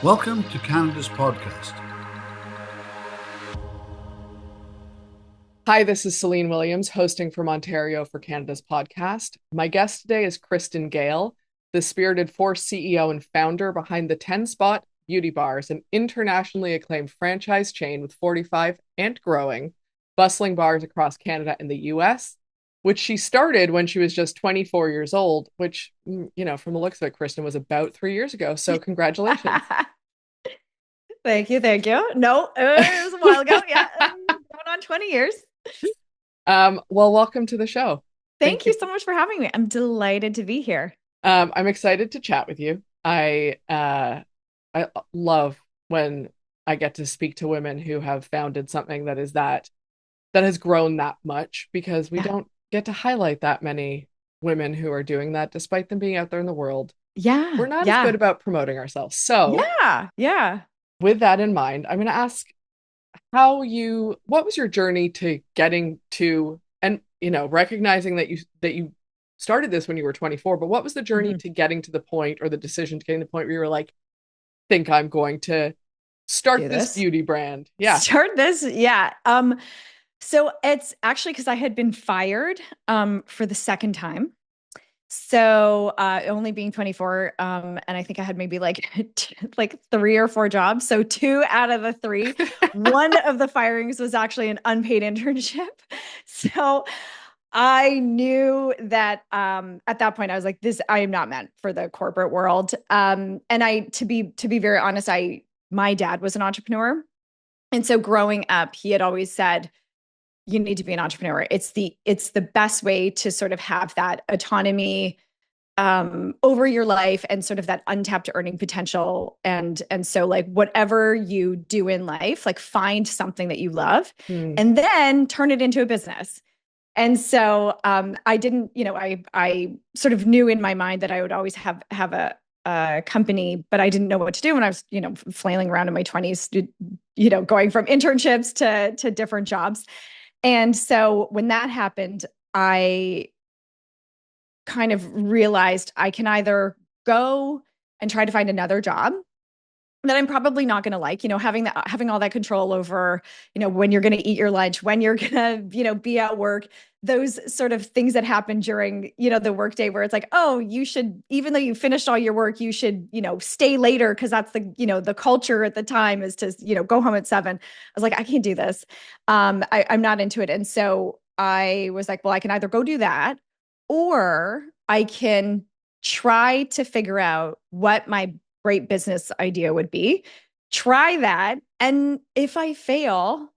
Welcome to Canada's podcast. Hi, this is Celine Williams, hosting from Ontario for Canada's podcast. My guest today is Kristen Gale, the spirited force CEO and founder behind the 10 Spot Beauty Bars, an internationally acclaimed franchise chain with 45 and growing bustling bars across Canada and the US, which she started when she was just 24 years old, which, from the looks of it, Kristen, was about 3 years ago. So congratulations. Thank you. Thank you. No, it was a while ago. Yeah. Going on 20 years. Well, welcome to the show. Thank you so much for having me. I'm delighted to be here. I'm excited to chat with you. I love when I get to speak to women who have founded something that has grown that much, because we don't get to highlight that many women who are doing that despite them being out there in the world. Yeah. We're not as good about promoting ourselves. So yeah. With that in mind, I'm going to ask what was your journey to getting to, and recognizing that you started this when you were 24, but what was the journey to getting to the point, or the decision to getting to the point where you were like, think I'm going to start this beauty brand? Yeah. Start this. Yeah. So it's actually because I had been fired for the second time. So only being 24, and I think I had maybe like 3 or 4 jobs. So 2 out of the 3, one of the firings was actually an unpaid internship. So I knew that at that point I was like, I am not meant for the corporate world. And to be very honest, my dad was an entrepreneur. And so growing up, he had always said, you need to be an entrepreneur. It's the best way to sort of have that autonomy over your life and sort of that untapped earning potential. And so like whatever you do in life, like find something that you love and then turn it into a business. And so I didn't, I sort of knew in my mind that I would always have a company, but I didn't know what to do when I was, flailing around in my 20s, going from internships to different jobs. And so when that happened, I kind of realized I can either go and try to find another job that I'm probably not going to like, having all that control over, when you're going to eat your lunch, when you're going to, be at work, those sort of things that happen during, the workday, where it's like, oh, you should, even though you finished all your work, you should, stay later, because that's the culture at the time is to, go home at 7. I was like, I can't do this. I'm not into it. And so I was like, well, I can either go do that, or I can try to figure out what my great business idea would be, try that. And if I fail,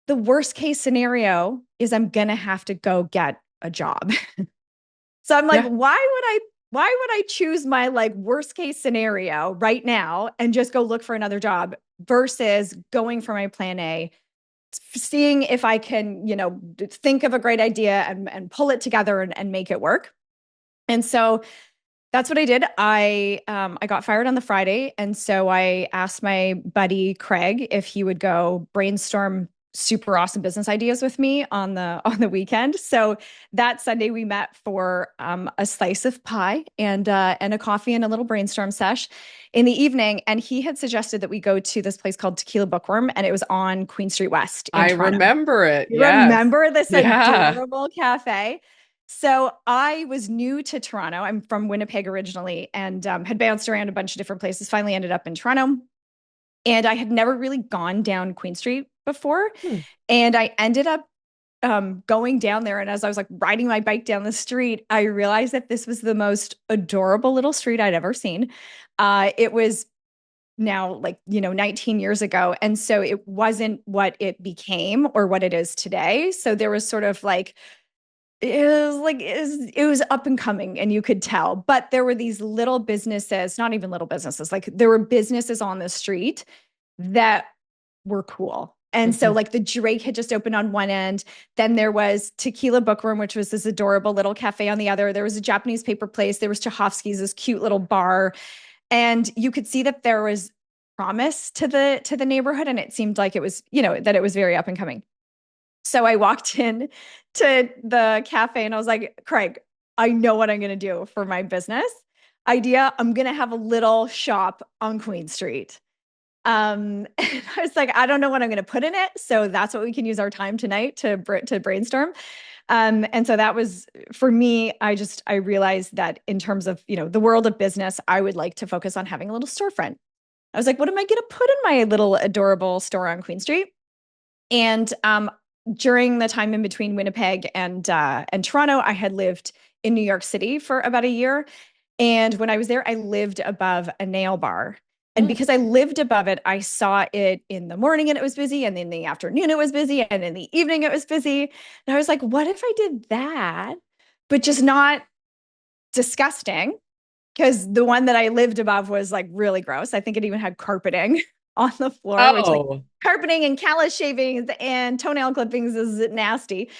the worst case scenario is I'm going to have to go get a job. So I'm like, why would I choose my like worst case scenario right now and just go look for another job versus going for my plan A, seeing if I can, think of a great idea and pull it together and make it work. And so that's what I did. I got fired on the Friday. And so I asked my buddy Craig if he would go brainstorm super awesome business ideas with me on the weekend. So that Sunday we met for a slice of pie and a coffee and a little brainstorm sesh in the evening. And he had suggested that we go to this place called Tequila Bookworm, and it was on Queen Street West in Toronto. Remember it. You remember this adorable cafe? So I was new to Toronto. I'm from Winnipeg originally, and had bounced around a bunch of different places. Finally ended up in Toronto. And I had never really gone down Queen Street before. And I ended up going down there. And as I was like riding my bike down the street, I realized that this was the most adorable little street I'd ever seen. It was now 19 years ago. And so it wasn't what it became or what it is today. So there was sort of like, it was up and coming, and you could tell, but there were these little businesses, not even little businesses, like there were businesses on the street that were cool. And so like the Drake had just opened on one end. Then there was Tequila Bookworm, which was this adorable little cafe on the other. There was a Japanese paper place. There was Chahovsky's, this cute little bar. And you could see that there was promise to the neighborhood. And it seemed like it was, that it was very up and coming. So I walked in to the cafe and I was like, Craig, I know what I'm going to do for my business. idea. I'm going to have a little shop on Queen Street. And I was like, I don't know what I'm going to put in it. So that's what we can use our time tonight to brainstorm. And so that was, for me, I realized that in terms of, the world of business, I would like to focus on having a little storefront. I was like, what am I going to put in my little adorable store on Queen Street? And during the time in between Winnipeg and Toronto, I had lived in New York City for about a year. And when I was there, I lived above a nail bar. And because I lived above it, I saw it in the morning and it was busy. And in the afternoon, it was busy. And in the evening, it was busy. And I was like, what if I did that, but just not disgusting? Because the one that I lived above was like really gross. I think it even had carpeting on the floor, which like carpeting and callus shavings and toenail clippings is nasty.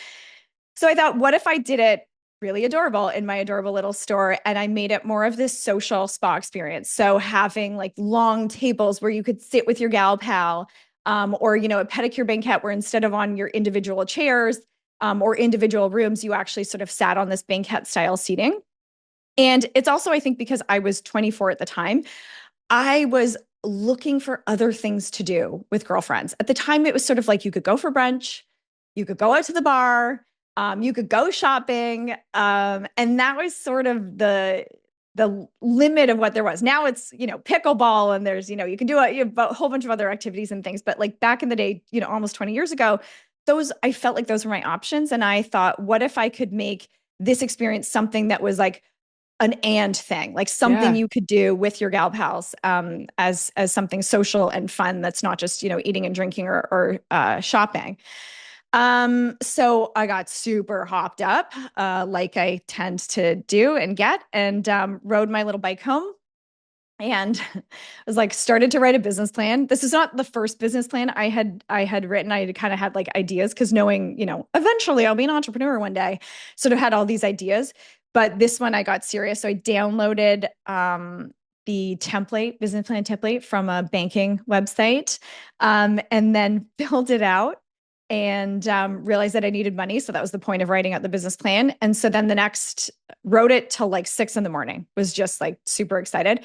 So I thought, what if I did it really adorable in my adorable little store, and I made it more of this social spa experience. So having like long tables where you could sit with your gal pal, or, a pedicure banquette where instead of on your individual chairs, or individual rooms, you actually sort of sat on this banquette style seating. And it's also, I think, because I was 24 at the time, I was looking for other things to do with girlfriends. At the time, it was sort of like you could go for brunch, you could go out to the bar, you could go shopping. And that was sort of the limit of what there was. Now it's, pickleball, and there's, you can do a whole bunch of other activities and things. But like back in the day, almost 20 years ago, I felt like those were my options. And I thought, what if I could make this experience something that was like an and thing, like something you could do with your gal pals, as something social and fun that's not just, eating and drinking or shopping. So I got super hopped up, like I tend to do and get, and rode my little bike home. And I was like, started to write a business plan. This is not the first business plan I had written. I kind of had like ideas because knowing, eventually I'll be an entrepreneur one day, sort of had all these ideas. But this one I got serious. So I downloaded the business plan template from a banking website, and then filled it out and realized that I needed money. So that was the point of writing out the business plan. And so then wrote it till like 6 a.m, was just like super excited.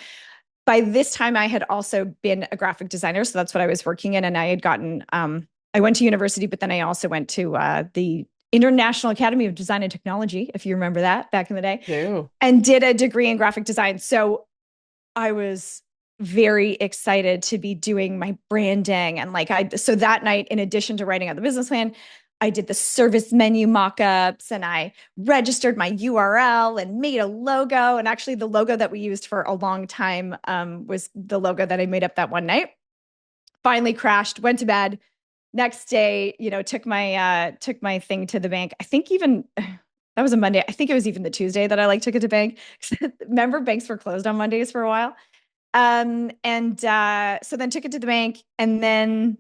By this time, I had also been a graphic designer. So that's what I was working in. And I had gotten, I went to university, but then I also went to the International Academy of Design and Technology, if you remember that back in the day, and did a degree in graphic design. So I was very excited to be doing my branding. And so that night, in addition to writing out the business plan, I did the service menu mock-ups, and I registered my URL and made a logo. And actually the logo that we used for a long time was the logo that I made up that one night. Finally crashed, went to bed. Next day, took my thing to the bank. I think even that was a Monday. I think it was even the Tuesday that I took it to bank. Remember, banks were closed on Mondays for a while. So then took it to the bank, and then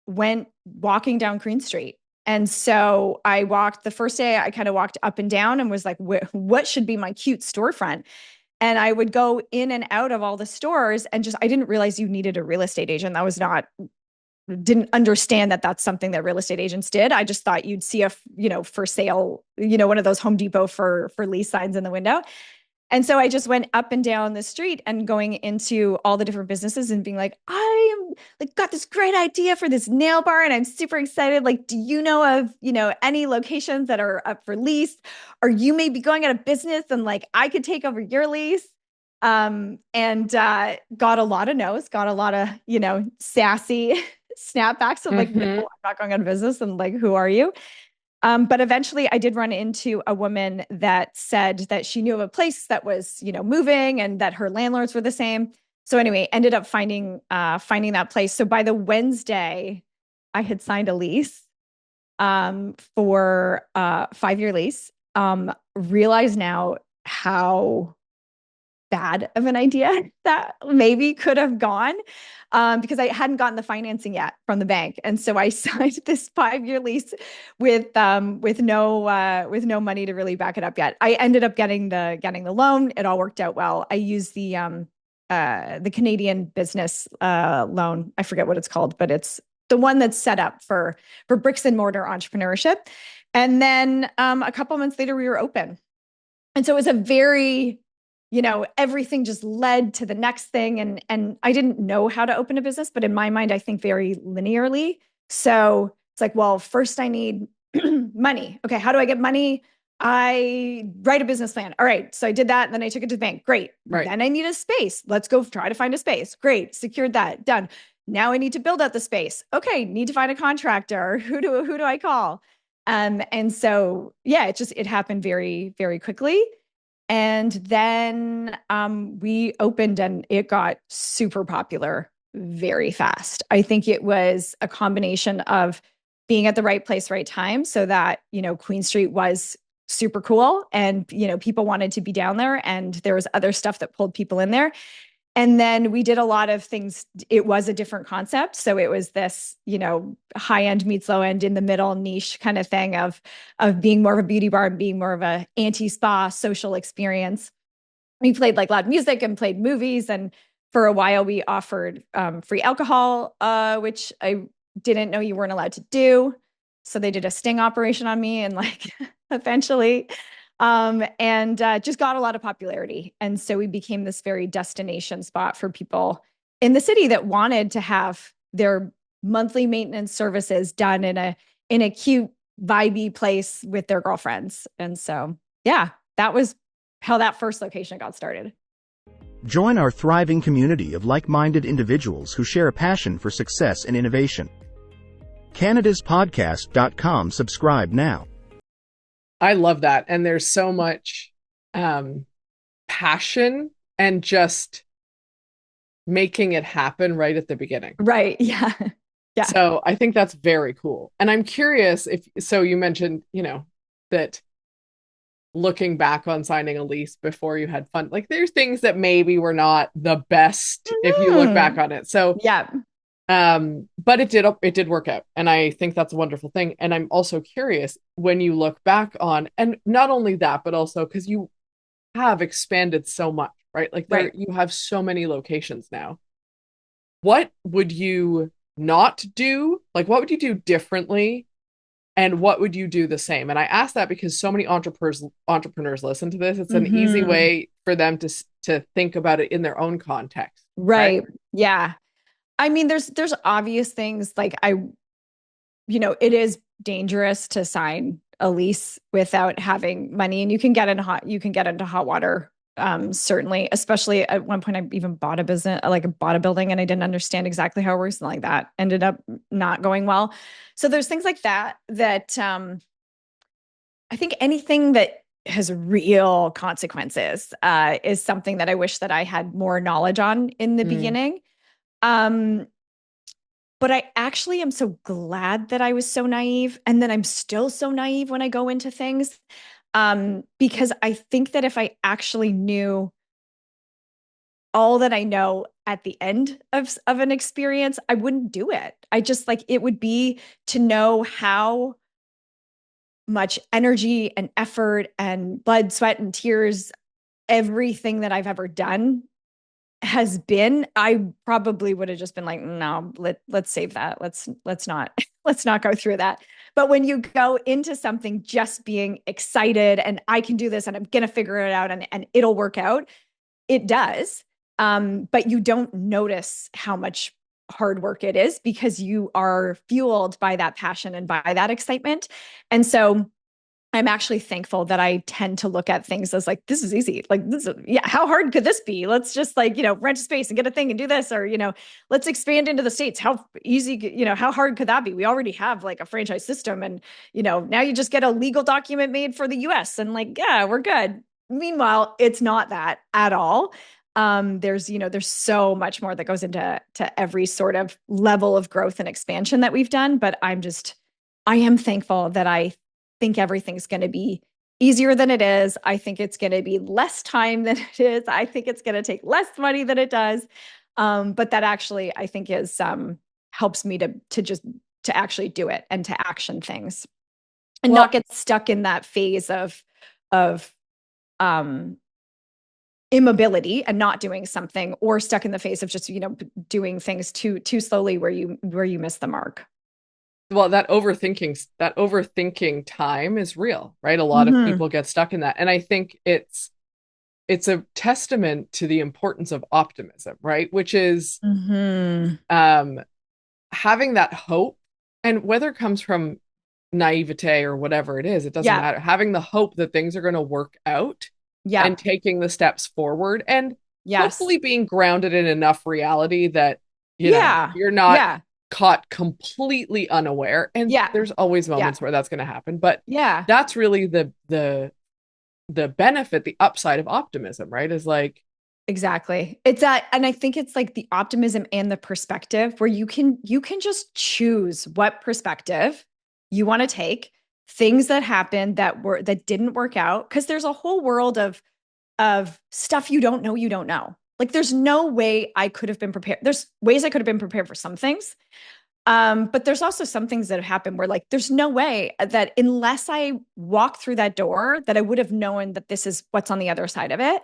went walking down Queen Street. And so I walked the first day, I kind of walked up and down and was like, what should be my cute storefront? And I would go in and out of all the stores, and I didn't realize you needed a real estate agent. Didn't understand that that's something that real estate agents did. I just thought you'd see for sale, one of those Home Depot for lease signs in the window. And so I just went up and down the street and going into all the different businesses and being like, I am got this great idea for this nail bar, and I'm super excited. Like, do you know of, any locations that are up for lease, or you may be going out of business and I could take over your lease? And got a lot of no's, got a lot of, sassy snapbacks of no, I'm not going out of business. And who are you? But eventually I did run into a woman that said that she knew of a place that was, moving, and that her landlords were the same. So anyway, ended up finding that place. So by the Wednesday, I had signed a lease for a 5-year lease. Realize now how bad of an idea that maybe could have gone, because I hadn't gotten the financing yet from the bank. And so I signed this 5-year lease with no money to really back it up yet. I ended up getting the loan. It all worked out well. I used the Canadian business loan. I forget what it's called, but it's the one that's set up for bricks and mortar entrepreneurship. And then a couple months later, we were open. And so it was a very everything just led to the next thing. And I didn't know how to open a business, but in my mind, I think very linearly. So it's like, well, first I need money. Okay. How do I get money? I write a business plan. All right. So I did that. And then I took it to the bank. Great. Right. Then I need a space. Let's go try to find a space. Great. Secured that. Done. Now I need to build out the space. Okay. Need to find a contractor. Who do I call? And so, yeah, it happened very, very quickly. And then we opened and it got super popular very fast. I think it was a combination of being at the right place, right time, so that, Queen Street was super cool and, people wanted to be down there, and there was other stuff that pulled people in there. And then we did a lot of things. It was a different concept. So it was this, high end meets low end in the middle niche kind of thing of being more of a beauty bar and being more of a anti-spa social experience. We played like loud music and played movies. And for a while we offered free alcohol, which I didn't know you weren't allowed to do. So they did a sting operation on me and eventually, and just got a lot of popularity. And so we became this very destination spot for people in the city that wanted to have their monthly maintenance services done in a cute, vibey place with their girlfriends. And so, yeah, that was how that first location got started. Join our thriving community of like-minded individuals who share a passion for success and innovation. CanadasPodcast.com. Subscribe now. I love that. And there's so much passion and just making it happen right at the beginning. Right. Yeah. Yeah. So I think that's very cool. And I'm curious so you mentioned, that looking back on signing a lease before you had fun, there's things that maybe were not the best if you look back on it. So yeah. But it did work out. And I think that's a wonderful thing. And I'm also curious when you look back on, and not only that, but also because you have expanded so much, right? Right. You have so many locations now. What would you not do? What would you do differently? And what would you do the same? And I ask that because so many entrepreneurs listen to this. It's an easy way for them to think about it in their own context. Right. Yeah. I mean, there's obvious things it is dangerous to sign a lease without having money, and you can get into hot water. Certainly, especially at one point, I even bought a business, bought a building, and I didn't understand exactly how it works. And that ended up not going well. So there's things like that I think anything that has real consequences is something that I wish that I had more knowledge on in the beginning. But I actually am so glad that I was so naive, and that I'm still so naive when I go into things. Because I think that if I actually knew all that I know at the end of an experience, I wouldn't do it. I just it would be to know how much energy and effort and blood, sweat, and tears, everything that I've ever done has been. I probably would have just been no, let's save that. Let's not go through that. But when you go into something just being excited and I can do this and I'm going to figure it out and it'll work out, it does. But you don't notice how much hard work it is because you are fueled by that passion and by that excitement. And so I'm actually thankful that I tend to look at things as this is easy. How hard could this be? Let's just rent a space and get a thing and do this, or, let's expand into the States. How easy, how hard could that be? We already have a franchise system, and, now you just get a legal document made for the US and yeah, we're good. Meanwhile, it's not that at all. There's so much more that goes into every sort of level of growth and expansion that we've done. But I am thankful that I think everything's going to be easier than it is. I think it's going to be less time than it is. I think it's going to take less money than it does. But that actually, I think helps me to actually do it and to action things and not get stuck in that phase of immobility and not doing something, or stuck in the phase of just, doing things too slowly where you miss the mark. Well, that overthinking time is real, right? A lot of people get stuck in that. And I think it's it's a testament to the importance of optimism, right? Which is having that hope, and whether it comes from naivete or whatever it is, it doesn't matter. Having the hope that things are going to work out and taking the steps forward, and hopefully being grounded in enough reality that, you know, you're not caught completely unaware. And there's always moments where that's going to happen. But that's really the benefit, the upside of optimism, right? Is like, exactly. It's that, and I think it's like the optimism and the perspective where you can just choose what perspective you want to take, things that happened that didn't work out, because there's a whole world of stuff you don't know. Like there's no way I could have been prepared. There's ways I could have been prepared for some things. But there's also some things that have happened where like, there's no way that unless I walk through that door, that I would have known that this is what's on the other side of it.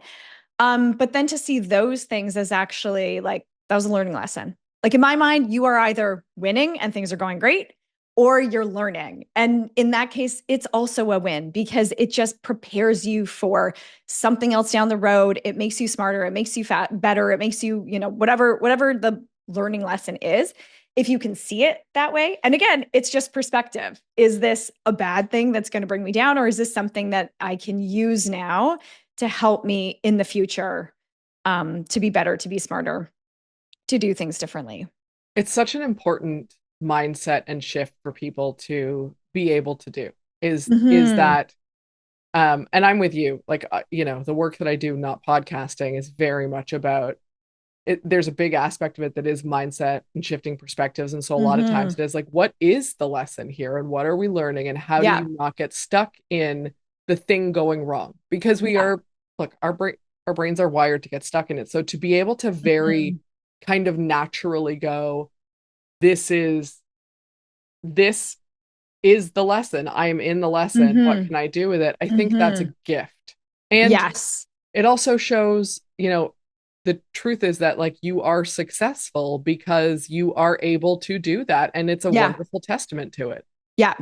But then to see those things as actually like, that was a learning lesson. Like in my mind, you are either winning and things are going great, or you're learning. And in that case, it's also a win because it just prepares you for something else down the road. It makes you smarter. It makes you better. It makes you, you know, whatever the learning lesson is, if you can see it that way. And again, it's just perspective. Is this a bad thing that's going to bring me down? Or is this something that I can use now to help me in the future, to be better, to be smarter, to do things differently? It's such an important mindset and shift for people to be able to do is that, and I'm with you, like, you know, the work that I do, not podcasting, is very much about it. There's a big aspect of it that is mindset and shifting perspectives. And so a lot of times it is like, what is the lesson here? And what are we learning? And how do you not get stuck in the thing going wrong? Because we are, look, our brains are wired to get stuck in it. So to be able to very kind of naturally go, this is the lesson. I am in the lesson. What can I do with it? I think that's a gift. And it also shows, you know, the truth is that like you are successful because you are able to do that. And it's a wonderful testament to it. Yeah.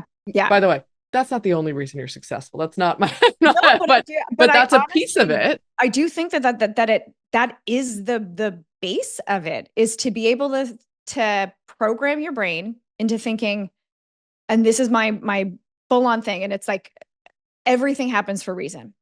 By the way, that's not the only reason you're successful. That's not my, but that's a piece of it. I do think that is the base of it, is to be able to program your brain into thinking, and this is my full on thing. And it's like, everything happens for a reason.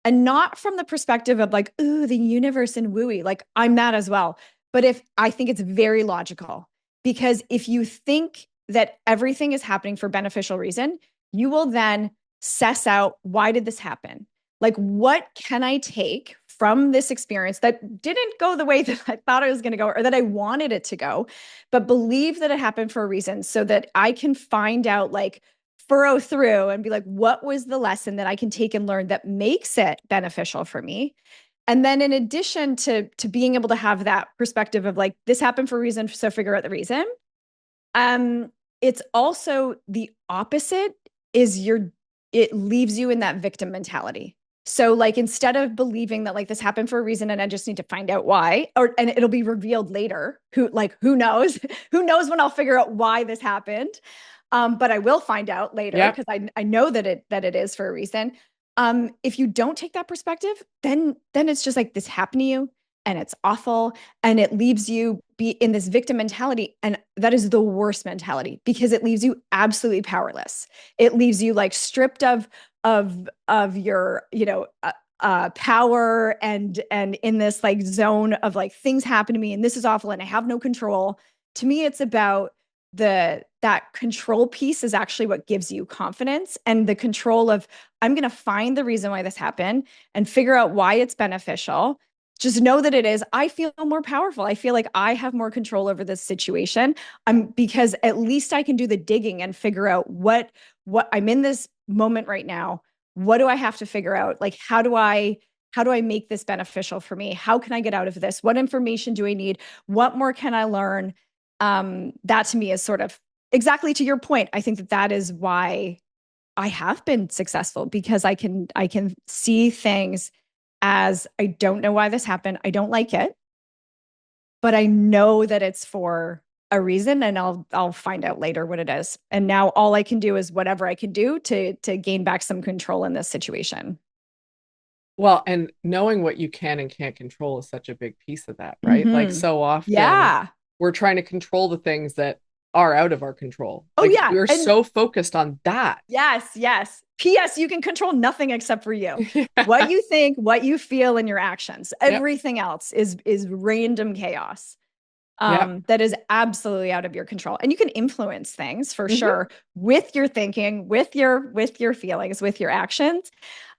And not from the perspective of like, ooh, the universe and wooey. Like I'm that as well. But I think it's very logical, because if you think that everything is happening for beneficial reason, you will then suss out, why did this happen? Like, what can I take from this experience that didn't go the way that I thought it was going to go, or that I wanted it to go, but believe that it happened for a reason, so that I can find out, like, furrow through and be like, what was the lesson that I can take and learn that makes it beneficial for me? And then in addition to being able to have that perspective of like, this happened for a reason, so figure out the reason. It's also the opposite, is it leaves you in that victim mentality. So like, instead of believing that like this happened for a reason and I just need to find out why, and it'll be revealed later, who knows when I'll figure out why this happened. But I will find out later, because I know that it is for a reason. If you don't take that perspective, then it's just like, this happened to you and it's awful. And it leaves you be in this victim mentality. And that is the worst mentality, because it leaves you absolutely powerless. It leaves you like stripped of your, you know, power, and in this like zone of like, things happen to me and this is awful and I have no control. To me, it's about that control piece is actually what gives you confidence, and the control of, I'm going to find the reason why this happened and figure out why it's beneficial. Just know that it is. I feel more powerful. I feel like I have more control over this situation. Because at least I can do the digging and figure out what I'm in this moment right now. What do I have to figure out? Like, how do I make this beneficial for me? How can I get out of this? What information do I need? What more can I learn? That to me is sort of exactly to your point. I think that is why I have been successful, because I can see things as, I don't know why this happened. I don't like it, but I know that it's for a reason, and I'll find out later what it is. And now all I can do is whatever I can do to gain back some control in this situation. Well, and knowing what you can and can't control is such a big piece of that, right? Like Mhm. so often Yeah. we're trying to control the things that are out of our control. Oh, Like yeah. we're And so focused on that. yes, yes. P.S. You can control nothing except for you. What Yeah. you think, what you feel, and your actions. Yep. Everything else is random chaos. Yep. That is absolutely out of your control. And you can influence things for Mhm. sure with your thinking, with your feelings, with your actions.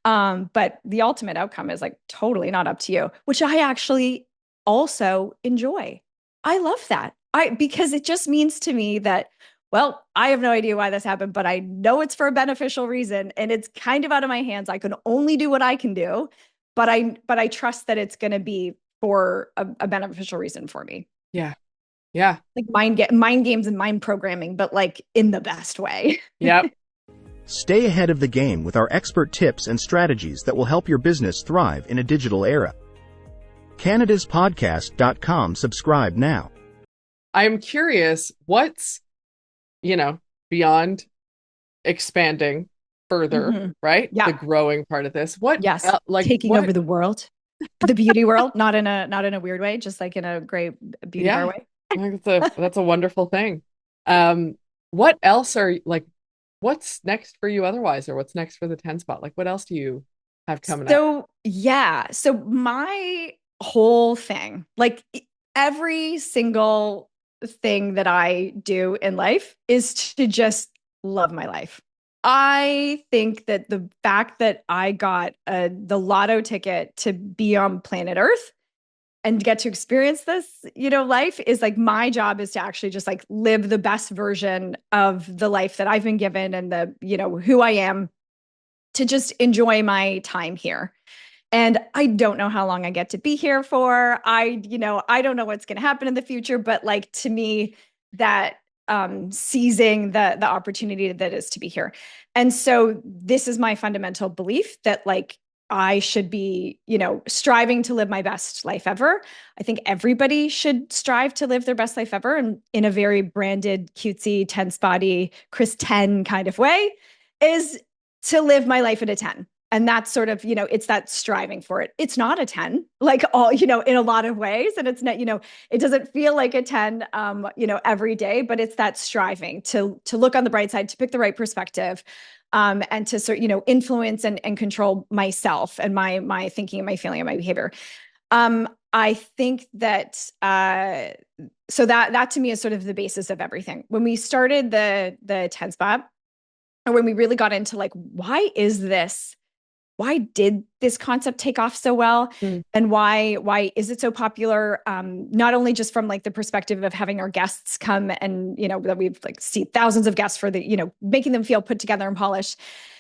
But the ultimate outcome is like totally not up to you, which I actually also enjoy. I love that. Because it just means to me that, well, I have no idea why this happened, but I know it's for a beneficial reason and it's kind of out of my hands. I can only do what I can do, but I trust that it's going to be for a beneficial reason for me. Yeah. Yeah. Like mind games and mind programming, but like in the best way. Yep. Stay ahead of the game with our expert tips and strategies that will help your business thrive in a digital era. CanadasPodcast.com. Subscribe now. I'm curious, what's, beyond expanding further, Mhm. right? Yeah. The growing part of this. What, Yes. like, Taking what? over the world, the beauty world, not in a weird way, just like in a great beauty bar Yeah, way. I think that's a wonderful thing. What else what's next for you otherwise, or what's next for the 10 spot? Like, what else do you have coming up? So, yeah. So my whole thing, like every single thing that I do in life is to just love my life. I think that the fact that I got the lotto ticket to be on planet Earth and get to experience this, life is like my job is to actually just like live the best version of the life that I've been given and who I am, to just enjoy my time here. And I don't know how long I get to be here for. I don't know what's going to happen in the future, but like to me, that seizing the opportunity that is to be here. And so this is my fundamental belief that like I should be, striving to live my best life ever. I think everybody should strive to live their best life ever, and in a very branded, cutesy, 10 spotty, Kristen kind of way, is to live my life at a 10. And that's sort of, it's that striving for it. It's not a 10, like all, in a lot of ways. And it's not, it doesn't feel like a 10, every day, but it's that striving to look on the bright side, to pick the right perspective, and to sort, influence and control myself and my thinking and my feeling and my behavior. I think that, so that to me is sort of the basis of everything. When we started the 10 spot, or when we really got into like, why did this concept take off so well? Mm. And why is it so popular? Not only just from like the perspective of having our guests come and, that we've like see thousands of guests for the, making them feel put together and polished,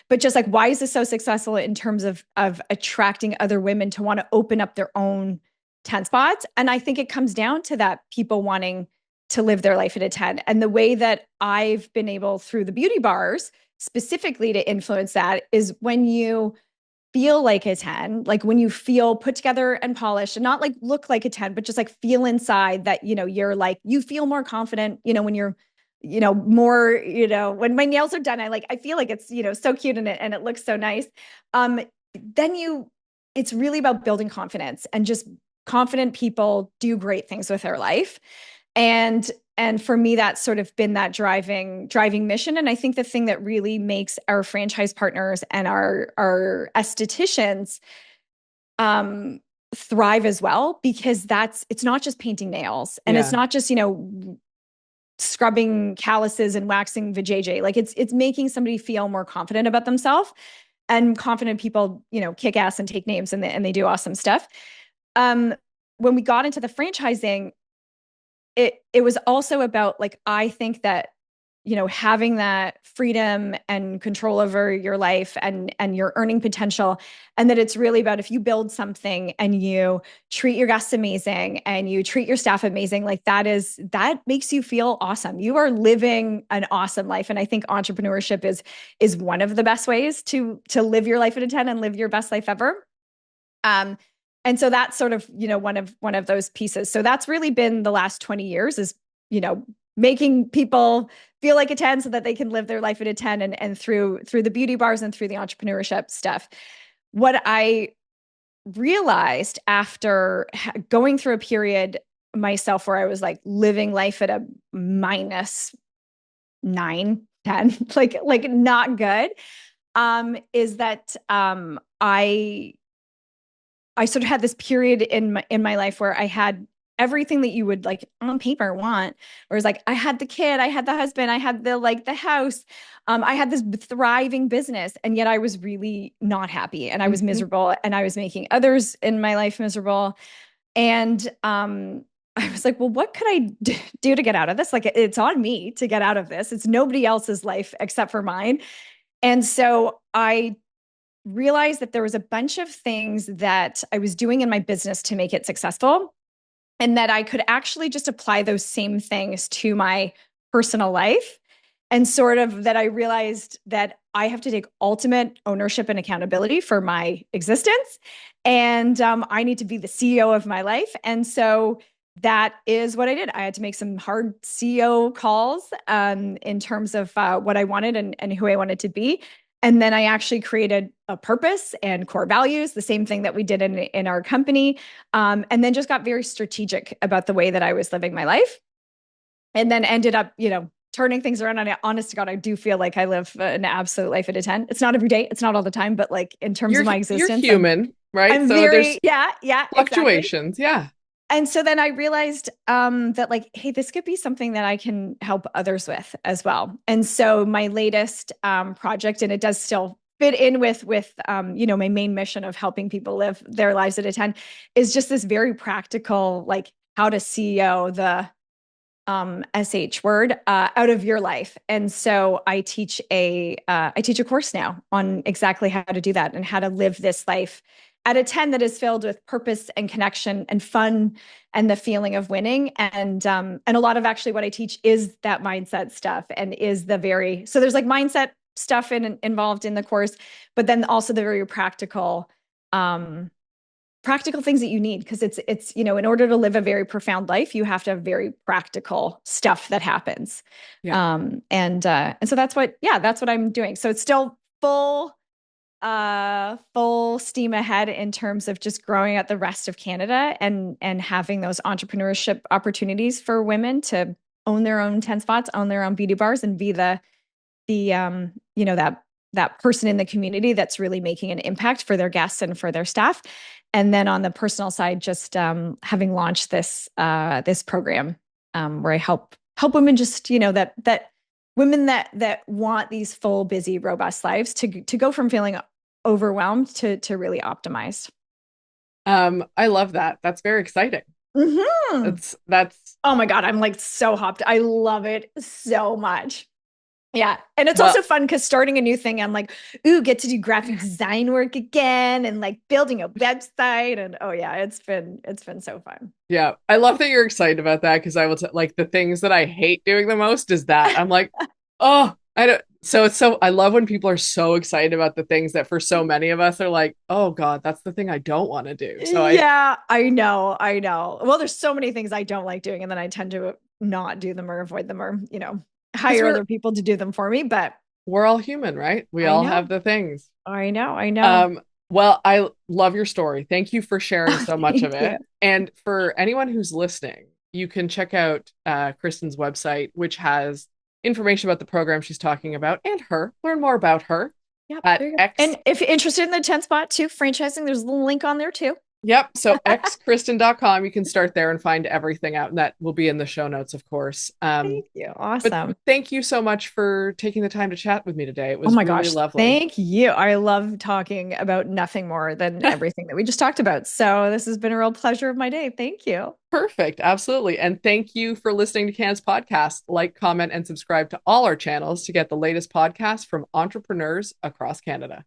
but just like, why is this so successful in terms of attracting other women to want to open up their own 10 spots? And I think it comes down to that, people wanting to live their life at a 10. And the way that I've been able through the beauty bars specifically to influence that is when you feel like a 10, like when you feel put together and polished, and not like look like a 10, but just like feel inside that, you're like, you feel more confident, when you're, more, when my nails are done, I feel like it's, so cute and it looks so nice. Then it's really about building confidence, and just confident people do great things with their life. And for me, that's sort of been that driving mission. And I think the thing that really makes our franchise partners and our estheticians thrive as well, because it's not just painting nails, and it's not just, scrubbing calluses and waxing vajayjay. Like it's making somebody feel more confident about themselves, and confident people, kick ass and take names, and they do awesome stuff. When we got into the franchising, it was also about like, I think that, having that freedom and control over your life and your earning potential, and that it's really about, if you build something and you treat your guests amazing and you treat your staff amazing, like that makes you feel awesome. You are living an awesome life. And I think entrepreneurship is one of the best ways to live your life at a 10 and live your best life ever. And so that's sort of, one of those pieces. So that's really been the last 20 years is, making people feel like a 10 so that they can live their life at a 10, and through the beauty bars and through the entrepreneurship stuff. What I realized after going through a period myself where I was like living life at a minus 9, 10, like not good, is that I sort of had this period in my life where I had everything that you would like on paper want. Whereas like I had the kid, I had the husband, I had the house, I had this thriving business, and yet I was really not happy, and I was miserable, and I was making others in my life miserable. And I was like, well, what could I do to get out of this? Like, it's on me to get out of this. It's nobody else's life except for mine. And so I realized that there was a bunch of things that I was doing in my business to make it successful, and that I could actually just apply those same things to my personal life. And sort of that I realized that I have to take ultimate ownership and accountability for my existence. And I need to be the CEO of my life. And so that is what I did. I had to make some hard CEO calls in terms of what I wanted and who I wanted to be. And then I actually created a purpose and core values, the same thing that we did in our company. And then just got very strategic about the way that I was living my life. And then ended up, turning things around. And honest to God, I do feel like I live an absolute life at a 10. It's not every day. It's not all the time. But like in terms of my existence. You're human, right? I'm so very, there's fluctuations. Exactly. Yeah. And so then I realized that like, hey, this could be something that I can help others with as well. And so my latest project, and it does still fit in with my main mission of helping people live their lives at a 10, is just this very practical, like how to CEO the SH word out of your life. And so I teach a course now on exactly how to do that and how to live this life at a 10 that is filled with purpose and connection and fun and the feeling of winning. And a lot of actually what I teach is that mindset stuff, and is so there's like mindset stuff involved in the course, but then also the very practical things that you need, because it's in order to live a very profound life, you have to have very practical stuff that happens. Yeah. And so that's what I'm doing. So it's still full steam ahead in terms of just growing out the rest of Canada and having those entrepreneurship opportunities for women to own their own 10 spots, own their own beauty bars, and be that person in the community that's really making an impact for their guests and for their staff. And then on the personal side, just having launched this program where I help women just that women that want these full, busy, robust lives to go from feeling overwhelmed to really optimized. I love that. That's very exciting. Mm-hmm. That's oh my God, I'm like so hopped. I love it so much. Yeah. And it's also fun because starting a new thing, I'm like, ooh, get to do graphic design work again and like building a website. And oh yeah, it's been so fun. Yeah. I love that you're excited about that, because I will like the things that I hate doing the most is that I'm like, oh, I don't. So I love when people are so excited about the things that for so many of us are like, oh God, that's the thing I don't want to do. So I know. Well, there's so many things I don't like doing, and then I tend to not do them or avoid them, or, hire other people to do them for me. But we're all human, right? We all have the things. I know. Well, I love your story. Thank you for sharing so much of it. And for anyone who's listening, you can check out Kristen's website, which has information about the program she's talking about and learn more about her. Yeah. And if you're interested in the 10 spot too, franchising, there's a little link on there too. Yep. So xkristen.com, you can start there and find everything out. And that will be in the show notes, of course. Thank you. Awesome. Thank you so much for taking the time to chat with me today. It was really lovely. Thank you. I love talking about nothing more than everything that we just talked about. So this has been a real pleasure of my day. Thank you. Perfect. Absolutely. And thank you for listening to Can's podcast. Like, comment, and subscribe to all our channels to get the latest podcasts from entrepreneurs across Canada.